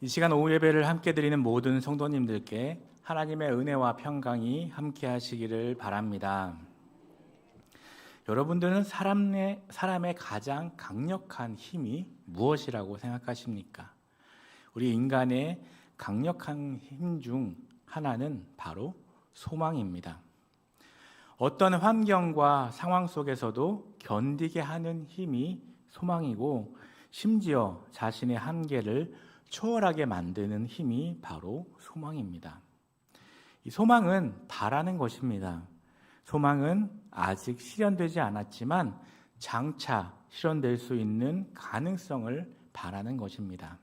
이 시간 오후 예배를 함께 드리는 모든 성도님들께 하나님의 은혜와 평강이 함께 하시기를 바랍니다. 여러분들은 사람의 가장 강력한 힘이 무엇이라고 생각하십니까? 우리 인간의 강력한 힘 중 하나는 바로 소망입니다. 어떤 환경과 상황 속에서도 견디게 하는 힘이 소망이고, 심지어 자신의 한계를 초월하게 만드는 힘이 바로 소망입니다. 이 소망은 바라는 것입니다. 소망은 아직 실현되지 않았지만 장차 실현될 수 있는 가능성을 바라는 것입니다.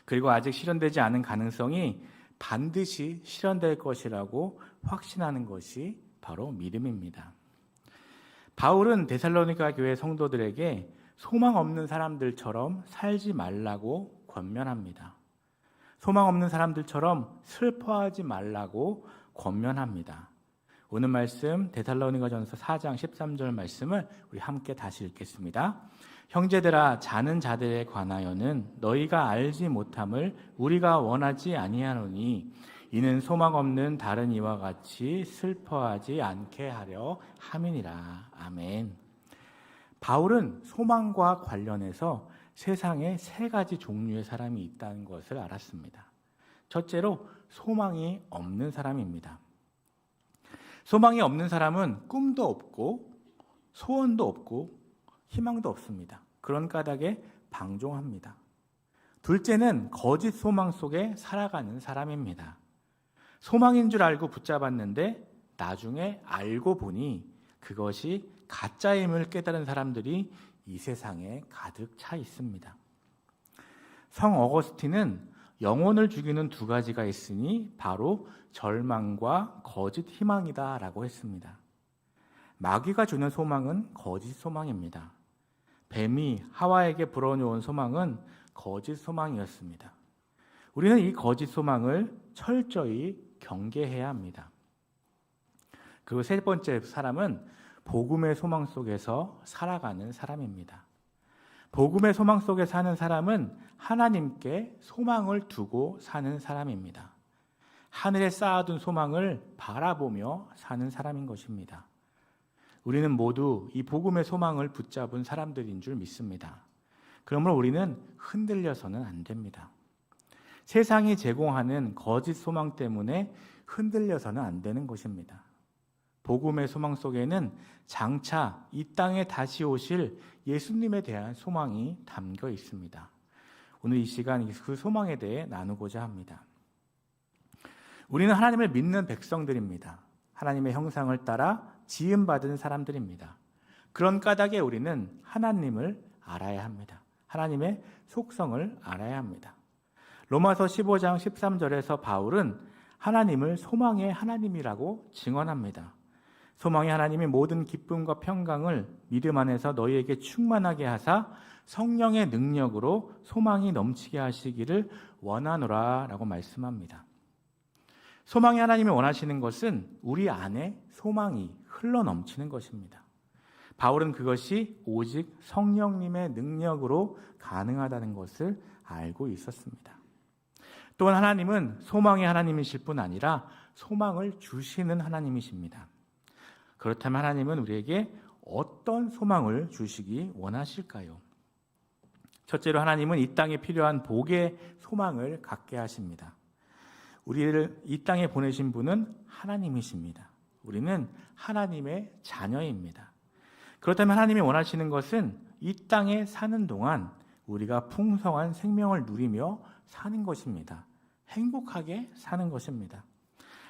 그리고 아직 실현되지 않은 가능성이 반드시 실현될 것이라고 확신하는 것이 바로 믿음입니다. 바울은 데살로니가 교회 성도들에게 소망 없는 사람들처럼 살지 말라고 권면합니다. 소망 없는 사람들처럼 슬퍼하지 말라고 권면합니다. 오늘 말씀 데살로니가전서 4장 13절 말씀을 우리 함께 다시 읽겠습니다. 형제들아, 자는 자들에 관하여는 너희가 알지 못함을 우리가 원하지 아니하노니 이는 소망 없는 다른 이와 같이 슬퍼하지 않게 하려 함이니라. 아멘. 바울은 소망과 관련해서 세상에 세 가지 종류의 사람이 있다는 것을 알았습니다. 첫째로 소망이 없는 사람입니다. 소망이 없는 사람은 꿈도 없고 소원도 없고 희망도 없습니다. 그런 까닭에 방종합니다. 둘째는 거짓 소망 속에 살아가는 사람입니다. 소망인 줄 알고 붙잡았는데 나중에 알고 보니 그것이 가짜임을 깨달은 사람들이 이 세상에 가득 차 있습니다. 성 어거스틴은 영혼을 죽이는 두 가지가 있으니 바로 절망과 거짓 희망이다 라고 했습니다. 마귀가 주는 소망은 거짓 소망입니다. 뱀이 하와에게 불어넣은 소망은 거짓 소망이었습니다. 우리는 이 거짓 소망을 철저히 경계해야 합니다. 그리고 세 번째 사람은 복음의 소망 속에서 살아가는 사람입니다. 복음의 소망 속에 사는 사람은 하나님께 소망을 두고 사는 사람입니다. 하늘에 쌓아둔 소망을 바라보며 사는 사람인 것입니다. 우리는 모두 이 복음의 소망을 붙잡은 사람들인 줄 믿습니다. 그러므로 우리는 흔들려서는 안 됩니다. 세상이 제공하는 거짓 소망 때문에 흔들려서는 안 되는 것입니다. 복음의 소망 속에는 장차 이 땅에 다시 오실 예수님에 대한 소망이 담겨 있습니다. 오늘 이 시간 그 소망에 대해 나누고자 합니다. 우리는 하나님을 믿는 백성들입니다. 하나님의 형상을 따라 지음받은 사람들입니다. 그런 까닭에 우리는 하나님을 알아야 합니다. 하나님의 속성을 알아야 합니다. 로마서 15장 13절에서 바울은 하나님을 소망의 하나님이라고 증언합니다. 소망의 하나님이 모든 기쁨과 평강을 믿음 안에서 너희에게 충만하게 하사 성령의 능력으로 소망이 넘치게 하시기를 원하노라 라고 말씀합니다. 소망의 하나님이 원하시는 것은 우리 안에 소망이 흘러넘치는 것입니다. 바울은 그것이 오직 성령님의 능력으로 가능하다는 것을 알고 있었습니다. 또한 하나님은 소망의 하나님이실 뿐 아니라 소망을 주시는 하나님이십니다. 그렇다면 하나님은 우리에게 어떤 소망을 주시기 원하실까요? 첫째로 하나님은 이 땅에 필요한 복의 소망을 갖게 하십니다. 우리를 이 땅에 보내신 분은 하나님이십니다. 우리는 하나님의 자녀입니다. 그렇다면 하나님이 원하시는 것은 이 땅에 사는 동안 우리가 풍성한 생명을 누리며 사는 것입니다. 행복하게 사는 것입니다.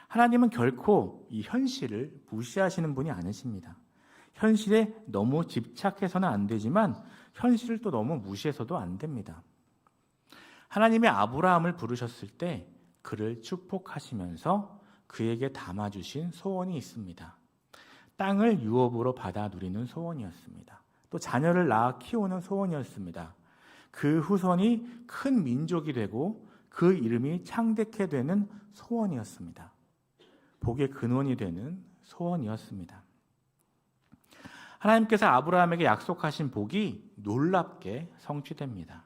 하나님은 결코 이 현실을 무시하시는 분이 아니십니다. 현실에 너무 집착해서는 안 되지만 현실을 또 너무 무시해서도 안 됩니다. 하나님이 아브라함을 부르셨을 때 그를 축복하시면서 그에게 담아주신 소원이 있습니다. 땅을 유업으로 받아 누리는 소원이었습니다. 또 자녀를 낳아 키우는 소원이었습니다. 그 후손이 큰 민족이 되고 그 이름이 창대케 되는 소원이었습니다. 복의 근원이 되는 소원이었습니다. 하나님께서 아브라함에게 약속하신 복이 놀랍게 성취됩니다.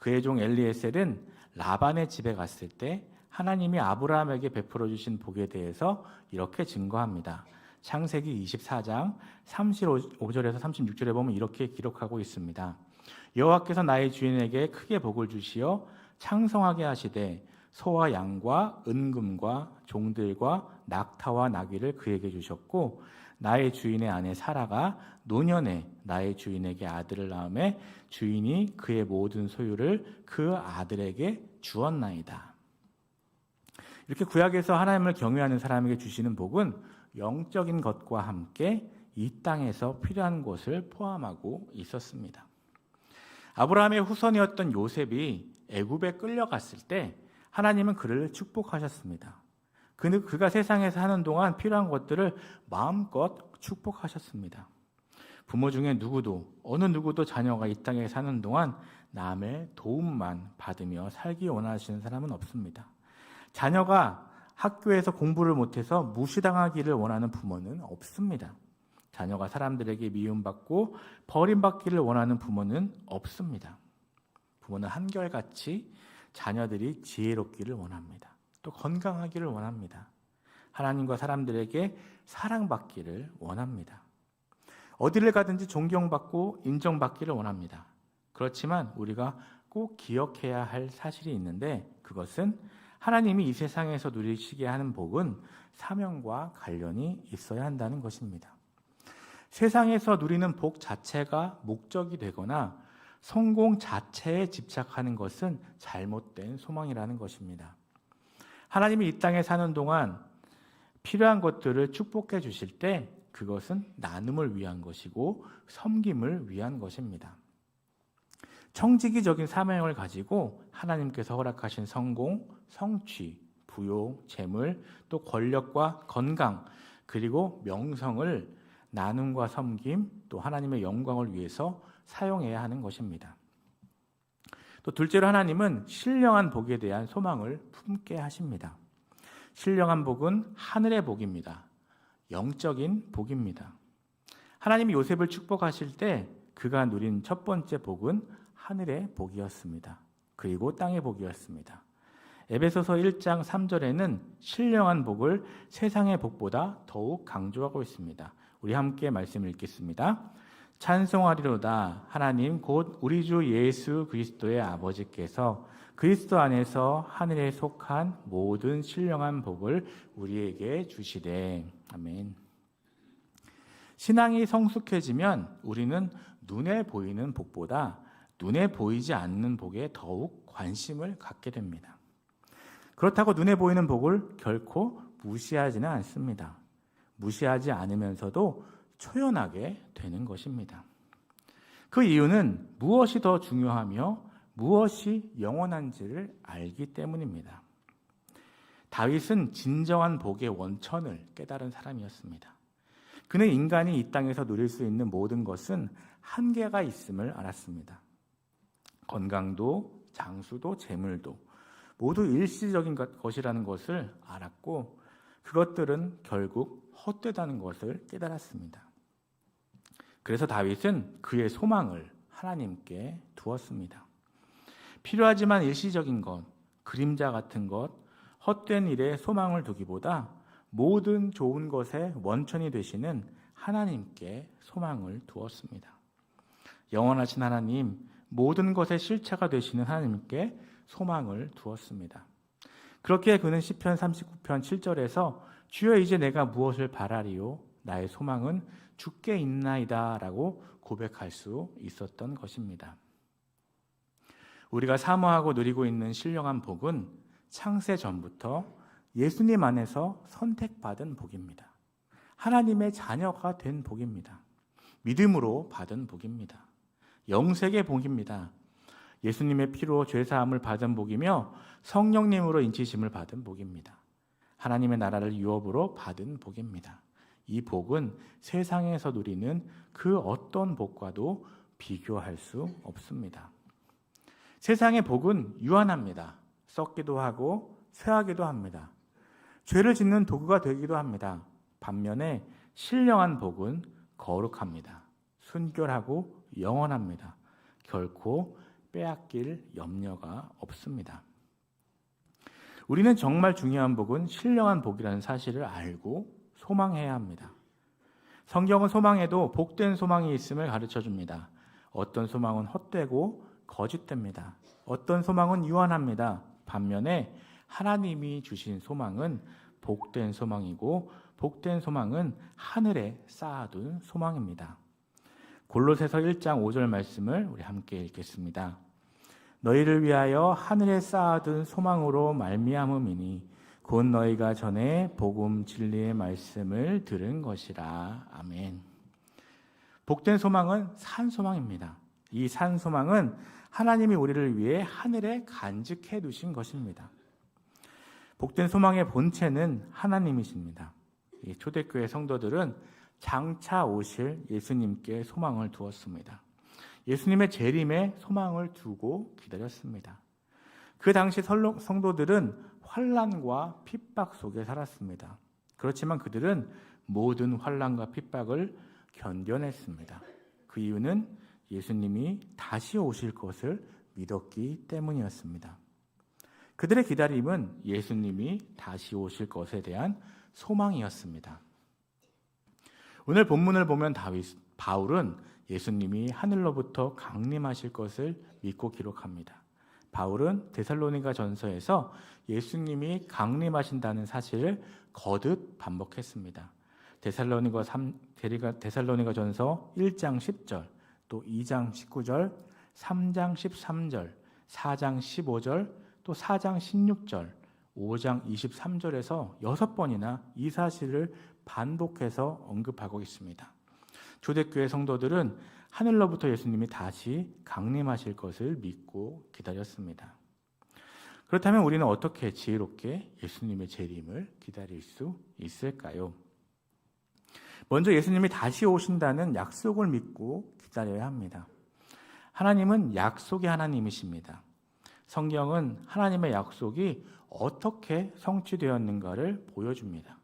그의 종 엘리에셀은 라반의 집에 갔을 때 하나님이 아브라함에게 베풀어 주신 복에 대해서 이렇게 증거합니다. 창세기 24장 35절에서 36절에 보면 이렇게 기록하고 있습니다. 여호와께서 나의 주인에게 크게 복을 주시어 창성하게 하시되 소와 양과 은금과 종들과 낙타와 나귀를 그에게 주셨고 나의 주인의 아내 사라가 노년에 나의 주인에게 아들을 낳음에 주인이 그의 모든 소유를 그 아들에게 주었나이다. 이렇게 구약에서 하나님을 경외하는 사람에게 주시는 복은 영적인 것과 함께 이 땅에서 필요한 것을 포함하고 있었습니다. 아브라함의 후손이었던 요셉이 애굽에 끌려갔을 때 하나님은 그를 축복하셨습니다. 그가 세상에서 하는 동안 필요한 것들을 마음껏 축복하셨습니다. 부모 중에 어느 누구도 자녀가 이 땅에 사는 동안 남의 도움만 받으며 살기 원하시는 사람은 없습니다. 자녀가 학교에서 공부를 못해서 무시당하기를 원하는 부모는 없습니다. 자녀가 사람들에게 미움받고 버림받기를 원하는 부모는 없습니다. 부모는 한결같이 자녀들이 지혜롭기를 원합니다. 또 건강하기를 원합니다. 하나님과 사람들에게 사랑받기를 원합니다. 어디를 가든지 존경받고 인정받기를 원합니다. 그렇지만 우리가 꼭 기억해야 할 사실이 있는데 그것은 하나님이 이 세상에서 누리시게 하는 복은 사명과 관련이 있어야 한다는 것입니다. 세상에서 누리는 복 자체가 목적이 되거나 성공 자체에 집착하는 것은 잘못된 소망이라는 것입니다. 하나님이 이 땅에 사는 동안 필요한 것들을 축복해 주실 때 그것은 나눔을 위한 것이고 섬김을 위한 것입니다. 청지기적인 사명을 가지고 하나님께서 허락하신 성공, 성취, 부요, 재물, 또 권력과 건강, 그리고 명성을 나눔과 섬김, 또 하나님의 영광을 위해서 사용해야 하는 것입니다. 또 둘째로 하나님은 신령한 복에 대한 소망을 품게 하십니다. 신령한 복은 하늘의 복입니다. 영적인 복입니다. 하나님이 요셉을 축복하실 때 그가 누린 첫 번째 복은 하늘의 복이었습니다. 그리고 땅의 복이었습니다. 에베소서 1장 3절에는 신령한 복을 세상의 복보다 더욱 강조하고 있습니다. 우리 함께 말씀 읽겠습니다. 찬송하리로다 하나님 곧 우리 주 예수 그리스도의 아버지께서 그리스도 안에서 하늘에 속한 모든 신령한 복을 우리에게 주시되. 아멘. 신앙이 성숙해지면 우리는 눈에 보이는 복보다 눈에 보이지 않는 복에 더욱 관심을 갖게 됩니다. 그렇다고 눈에 보이는 복을 결코 무시하지는 않습니다. 무시하지 않으면서도 초연하게 되는 것입니다. 그 이유는 무엇이 더 중요하며 무엇이 영원한지를 알기 때문입니다. 다윗은 진정한 복의 원천을 깨달은 사람이었습니다. 그는 인간이 이 땅에서 누릴 수 있는 모든 것은 한계가 있음을 알았습니다. 건강도, 장수도, 재물도 모두 일시적인 것이라는 것을 알았고 그것들은 결국 헛되다는 것을 깨달았습니다. 그래서 다윗은 그의 소망을 하나님께 두었습니다. 필요하지만 일시적인 것, 그림자 같은 것, 헛된 일에 소망을 두기보다 모든 좋은 것의 원천이 되시는 하나님께 소망을 두었습니다. 영원하신 하나님, 모든 것의 실체가 되시는 하나님께 소망을 두었습니다. 그렇게 그는 시편 39편 7절에서 주여 이제 내가 무엇을 바라리요? 나의 소망은 주께 있나이다 라고 고백할 수 있었던 것입니다. 우리가 사모하고 누리고 있는 신령한 복은 창세 전부터 예수님 안에서 선택받은 복입니다. 하나님의 자녀가 된 복입니다. 믿음으로 받은 복입니다. 영생의 복입니다. 예수님의 피로 죄사함을 받은 복이며 성령님으로 인치심을 받은 복입니다. 하나님의 나라를 유업으로 받은 복입니다. 이 복은 세상에서 누리는 그 어떤 복과도 비교할 수 없습니다. 세상의 복은 유한합니다. 썩기도 하고 쇠하기도 합니다. 죄를 짓는 도구가 되기도 합니다. 반면에 신령한 복은 거룩합니다. 순결하고 영원합니다. 결코 빼앗길 염려가 없습니다. 우리는 정말 중요한 복은 신령한 복이라는 사실을 알고 소망해야 합니다. 성경은 소망에도 복된 소망이 있음을 가르쳐줍니다. 어떤 소망은 헛되고 거짓됩니다. 어떤 소망은 유한합니다. 반면에 하나님이 주신 소망은 복된 소망이고 복된 소망은 하늘에 쌓아둔 소망입니다. 골로새서 1장 5절 말씀을 우리 함께 읽겠습니다. 너희를 위하여 하늘에 쌓아둔 소망으로 말미암음이니 곧 너희가 전에 복음 진리의 말씀을 들은 것이라. 아멘. 복된 소망은 산 소망입니다. 이 산 소망은 하나님이 우리를 위해 하늘에 간직해 두신 것입니다. 복된 소망의 본체는 하나님이십니다. 이 초대교회 성도들은 장차 오실 예수님께 소망을 두었습니다. 예수님의 재림에 소망을 두고 기다렸습니다. 그 당시 성도들은 환난과 핍박 속에 살았습니다. 그렇지만 그들은 모든 환난과 핍박을 견뎌냈습니다. 그 이유는 예수님이 다시 오실 것을 믿었기 때문이었습니다. 그들의 기다림은 예수님이 다시 오실 것에 대한 소망이었습니다. 오늘 본문을 보면 바울은 예수님이 하늘로부터 강림하실 것을 믿고 기록합니다. 바울은 데살로니가 전서에서 예수님이 강림하신다는 사실을 거듭 반복했습니다. 데살로니가 전서 1장 10절, 또 2장 19절, 3장 13절, 4장 15절, 또 4장 16절, 5장 23절에서 6번이나 이 사실을 반복해서 언급하고 있습니다. 초대교회 성도들은 하늘로부터 예수님이 다시 강림하실 것을 믿고 기다렸습니다. 그렇다면 우리는 어떻게 지혜롭게 예수님의 재림을 기다릴 수 있을까요? 먼저 예수님이 다시 오신다는 약속을 믿고 기다려야 합니다. 하나님은 약속의 하나님이십니다. 성경은 하나님의 약속이 어떻게 성취되었는가를 보여줍니다.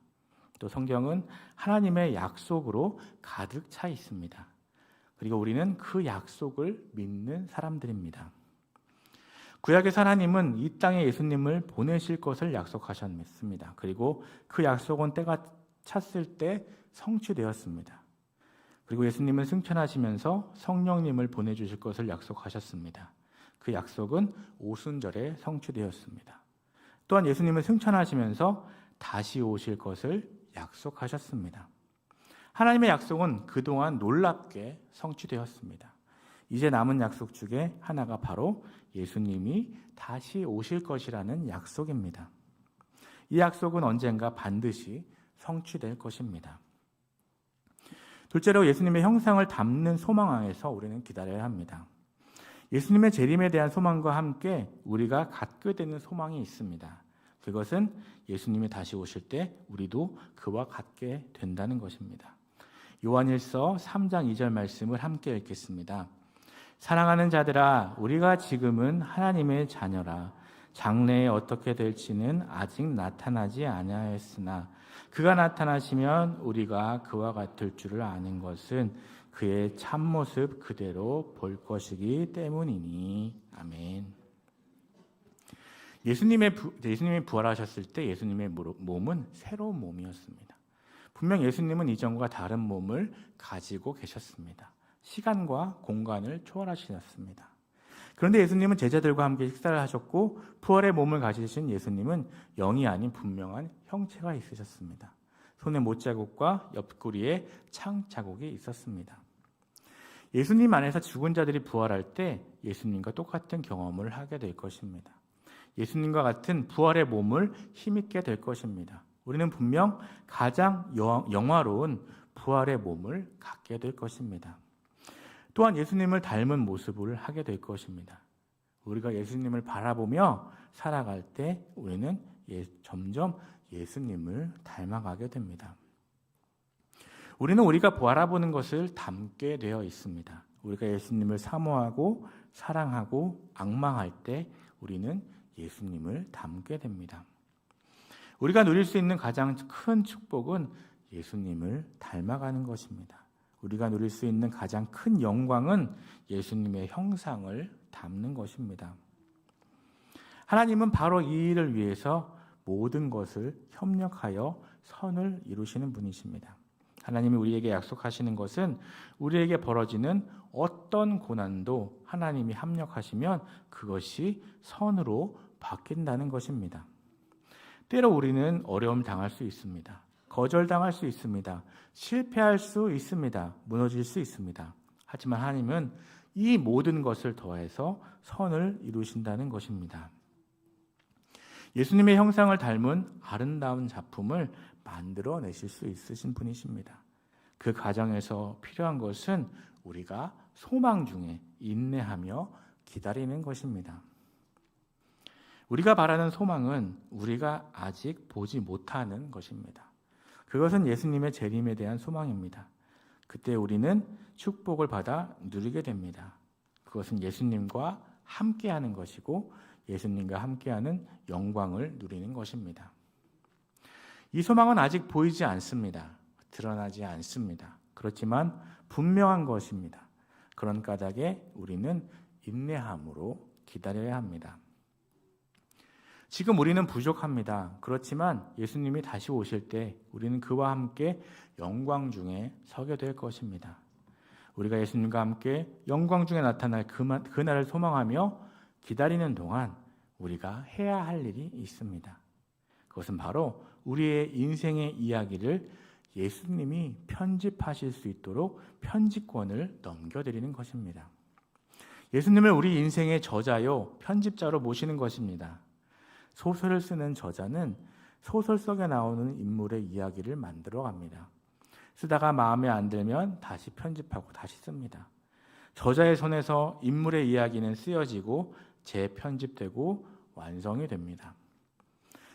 또 성경은 하나님의 약속으로 가득 차 있습니다. 그리고 우리는 그 약속을 믿는 사람들입니다. 구약에서 하나님은 이 땅에 예수님을 보내실 것을 약속하셨습니다. 그리고 그 약속은 때가 찼을 때 성취되었습니다. 그리고 예수님은 승천하시면서 성령님을 보내주실 것을 약속하셨습니다. 그 약속은 오순절에 성취되었습니다. 또한 예수님은 승천하시면서 다시 오실 것을 약속하셨습니다. 하나님의 약속은 그동안 놀랍게 성취되었습니다. 이제 남은 약속 중에 하나가 바로 예수님이 다시 오실 것이라는 약속입니다. 이 약속은 언젠가 반드시 성취될 것입니다. 둘째로 예수님의 형상을 담는 소망 안에서 우리는 기다려야 합니다. 예수님의 재림에 대한 소망과 함께 우리가 갖게 되는 소망이 있습니다. 그것은 예수님이 다시 오실 때 우리도 그와 같게 된다는 것입니다. 요한일서 3장 2절 말씀을 함께 읽겠습니다. 사랑하는 자들아, 우리가 지금은 하나님의 자녀라. 장래에 어떻게 될지는 아직 나타나지 아니하였으나 그가 나타나시면 우리가 그와 같을 줄을 아는 것은 그의 참모습 그대로 볼 것이기 때문이니. 아멘. 예수님이 부활하셨을 때 예수님의 몸은 새로운 몸이었습니다. 분명 예수님은 이전과 다른 몸을 가지고 계셨습니다. 시간과 공간을 초월하셨습니다. 그런데 예수님은 제자들과 함께 식사를 하셨고 부활의 몸을 가지신 예수님은 영이 아닌 분명한 형체가 있으셨습니다. 손에 못자국과 옆구리에 창 자국이 있었습니다. 예수님 안에서 죽은 자들이 부활할 때 예수님과 똑같은 경험을 하게 될 것입니다. 예수님과 같은 부활의 몸을 힘있게 될 것입니다. 우리는 분명 가장 영화로운 부활의 몸을 갖게 될 것입니다. 또한 예수님을 닮은 모습을 하게 될 것입니다. 우리가 예수님을 바라보며 살아갈 때 우리는 점점 예수님을 닮아가게 됩니다. 우리는 우리가 바라보는 것을 닮게 되어 있습니다. 우리가 예수님을 사모하고 사랑하고 앙망할 때 우리는 예수님을 닮게 됩니다. 우리가 누릴 수 있는 가장 큰 축복은 예수님을 닮아가는 것입니다. 우리가 누릴 수 있는 가장 큰 영광은 예수님의 형상을 담는 것입니다. 하나님은 바로 이 일을 위해서 모든 것을 협력하여 선을 이루시는 분이십니다. 하나님이 우리에게 약속하시는 것은 우리에게 벌어지는 어떤 고난도 하나님이 합력하시면 그것이 선으로 바뀐다는 것입니다. 때로 우리는 어려움 당할 수 있습니다. 거절당할 수 있습니다. 실패할 수 있습니다. 무너질 수 있습니다. 하지만 하나님은 이 모든 것을 더해서 선을 이루신다는 것입니다. 예수님의 형상을 닮은 아름다운 작품을 만들어내실 수 있으신 분이십니다. 그 과정에서 필요한 것은 우리가 소망 중에 인내하며 기다리는 것입니다. 우리가 바라는 소망은 우리가 아직 보지 못하는 것입니다. 그것은 예수님의 재림에 대한 소망입니다. 그때 우리는 축복을 받아 누리게 됩니다. 그것은 예수님과 함께하는 것이고 예수님과 함께하는 영광을 누리는 것입니다. 이 소망은 아직 보이지 않습니다. 드러나지 않습니다. 그렇지만 분명한 것입니다. 그런 까닭에 우리는 인내함으로 기다려야 합니다. 지금 우리는 부족합니다. 그렇지만 예수님이 다시 오실 때 우리는 그와 함께 영광 중에 서게 될 것입니다. 우리가 예수님과 함께 영광 중에 나타날 그날을 소망하며 기다리는 동안 우리가 해야 할 일이 있습니다. 그것은 바로 우리의 인생의 이야기를 예수님이 편집하실 수 있도록 편집권을 넘겨드리는 것입니다. 예수님을 우리 인생의 저자요 편집자로 모시는 것입니다. 소설을 쓰는 저자는 소설 속에 나오는 인물의 이야기를 만들어 갑니다. 쓰다가 마음에 안 들면 다시 편집하고 다시 씁니다. 저자의 손에서 인물의 이야기는 쓰여지고 재편집되고 완성이 됩니다.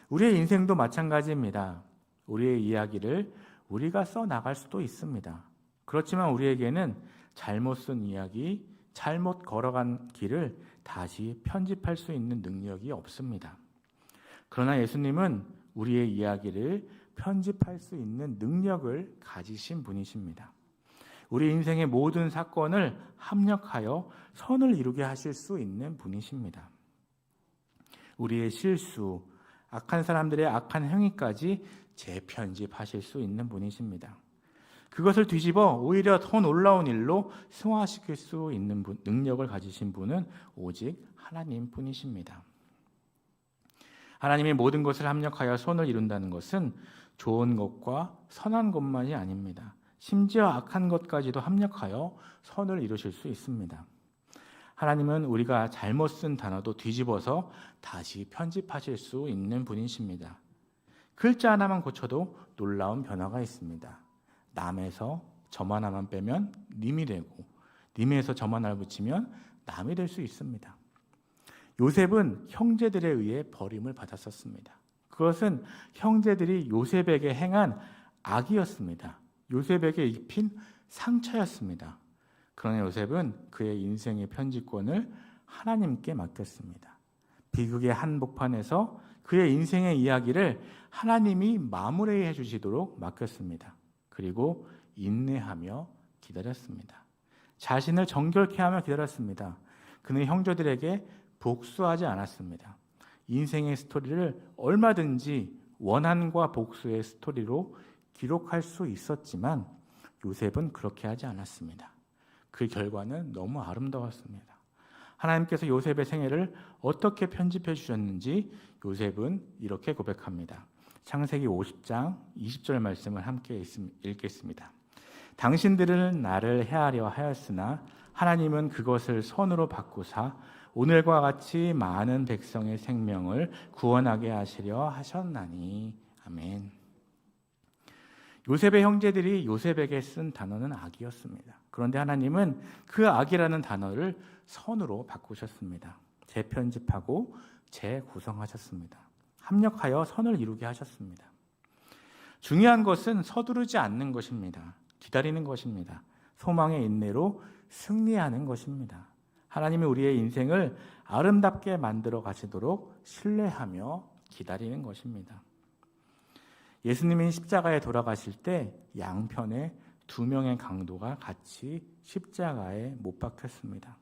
우리의 인생도 마찬가지입니다. 우리의 이야기를 우리가 써나갈 수도 있습니다. 그렇지만 우리에게는 잘못 쓴 이야기, 잘못 걸어간 길을 다시 편집할 수 있는 능력이 없습니다. 그러나 예수님은 우리의 이야기를 편집할 수 있는 능력을 가지신 분이십니다. 우리 인생의 모든 사건을 합력하여 선을 이루게 하실 수 있는 분이십니다. 우리의 실수, 악한 사람들의 악한 행위까지 재편집하실 수 있는 분이십니다. 그것을 뒤집어 오히려 더 놀라운 일로 승화시킬 수 있는 능력을 가지신 분은 오직 하나님뿐이십니다. 하나님이 모든 것을 합력하여 선을 이룬다는 것은 좋은 것과 선한 것만이 아닙니다. 심지어 악한 것까지도 합력하여 선을 이루실 수 있습니다. 하나님은 우리가 잘못 쓴 단어도 뒤집어서 다시 편집하실 수 있는 분이십니다. 글자 하나만 고쳐도 놀라운 변화가 있습니다. 남에서 점 하나만 빼면 님이 되고 님에서 점 하나를 붙이면 남이 될 수 있습니다. 요셉은 형제들에 의해 버림을 받았었습니다. 그것은 형제들이 요셉에게 행한 악이었습니다. 요셉에게 입힌 상처였습니다. 그러나 요셉은 그의 인생의 편집권을 하나님께 맡겼습니다. 비극의 한복판에서 그의 인생의 이야기를 하나님이 마무리해 주시도록 맡겼습니다. 그리고 인내하며 기다렸습니다. 자신을 정결케 하며 기다렸습니다. 그는 형제들에게 복수하지 않았습니다. 인생의 스토리를 얼마든지 원한과 복수의 스토리로 기록할 수 있었지만 요셉은 그렇게 하지 않았습니다. 그 결과는 너무 아름다웠습니다. 하나님께서 요셉의 생애를 어떻게 편집해 주셨는지 요셉은 이렇게 고백합니다. 창세기 50장 20절 말씀을 함께 읽겠습니다. 당신들은 나를 해하려 하였으나 하나님은 그것을 선으로 바꾸사 오늘과 같이 많은 백성의 생명을 구원하게 하시려 하셨나니. 아멘. 요셉의 형제들이 요셉에게 쓴 단어는 악이었습니다. 그런데 하나님은 그 악이라는 단어를 선으로 바꾸셨습니다. 재편집하고 재구성하셨습니다. 합력하여 선을 이루게 하셨습니다. 중요한 것은 서두르지 않는 것입니다. 기다리는 것입니다. 소망의 인내로 승리하는 것입니다. 하나님이 우리의 인생을 아름답게 만들어 가시도록 신뢰하며 기다리는 것입니다. 예수님이 십자가에 돌아가실 때 양편에 2명의 강도가 같이 십자가에 못 박혔습니다.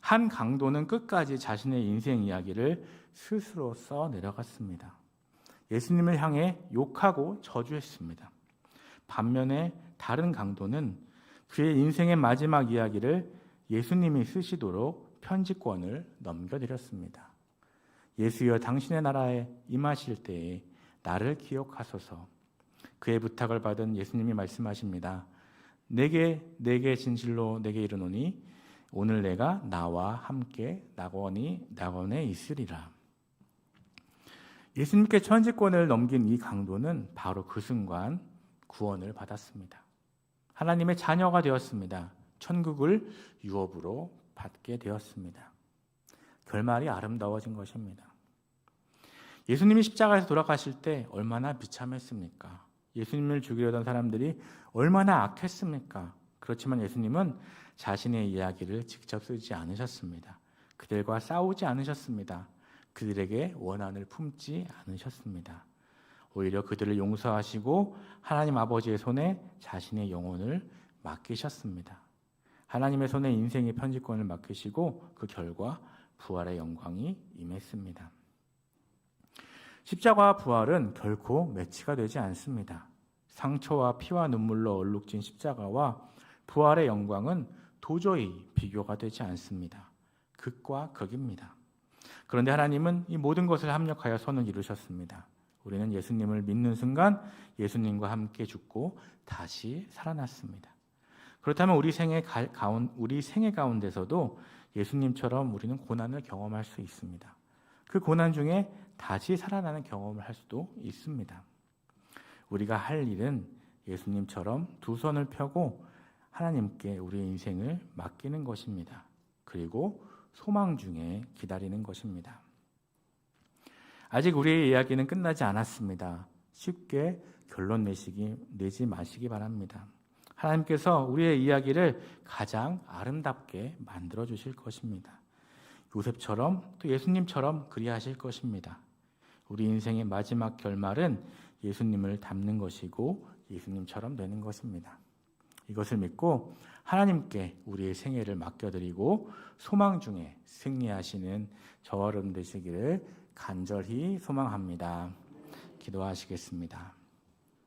한 강도는 끝까지 자신의 인생 이야기를 스스로 써 내려갔습니다. 예수님을 향해 욕하고 저주했습니다. 반면에 다른 강도는 그의 인생의 마지막 이야기를 예수님이 쓰시도록 편집권을 넘겨드렸습니다. 예수여 당신의 나라에 임하실 때에 나를 기억하소서. 그의 부탁을 받은 예수님이 말씀하십니다. 내게 진실로 내게 이르노니 오늘 내가 나와 함께 낙원에 있으리라. 예수님께 천지권을 넘긴 이 강도는 바로 그 순간 구원을 받았습니다. 하나님의 자녀가 되었습니다. 천국을 유업으로 받게 되었습니다. 결말이 아름다워진 것입니다. 예수님이 십자가에서 돌아가실 때 얼마나 비참했습니까? 예수님을 죽이려던 사람들이 얼마나 악했습니까? 그렇지만 예수님은 자신의 이야기를 직접 쓰지 않으셨습니다. 그들과 싸우지 않으셨습니다. 그들에게 원한을 품지 않으셨습니다. 오히려 그들을 용서하시고 하나님 아버지의 손에 자신의 영혼을 맡기셨습니다. 하나님의 손에 인생의 편집권을 맡기시고 그 결과 부활의 영광이 임했습니다. 십자가와 부활은 결코 매치가 되지 않습니다. 상처와 피와 눈물로 얼룩진 십자가와 부활의 영광은 도저히 비교가 되지 않습니다. 극과 극입니다. 그런데 하나님은 이 모든 것을 합력하여 선을 이루셨습니다. 우리는 예수님을 믿는 순간 예수님과 함께 죽고 다시 살아났습니다. 그렇다면 우리 생애 가운데서도 예수님처럼 우리는 고난을 경험할 수 있습니다. 그 고난 중에 다시 살아나는 경험을 할 수도 있습니다. 우리가 할 일은 예수님처럼 두 손을 펴고 하나님께 우리의 인생을 맡기는 것입니다. 그리고 소망 중에 기다리는 것입니다. 아직 우리의 이야기는 끝나지 않았습니다. 쉽게 결론 내지 마시기 바랍니다. 하나님께서 우리의 이야기를 가장 아름답게 만들어 주실 것입니다. 요셉처럼 또 예수님처럼 그리하실 것입니다. 우리 인생의 마지막 결말은 예수님을 닮는 것이고 예수님처럼 되는 것입니다. 이것을 믿고 하나님께 우리의 생애를 맡겨드리고 소망 중에 승리하시는 저와 여러분 되시기를 간절히 소망합니다. 기도하시겠습니다.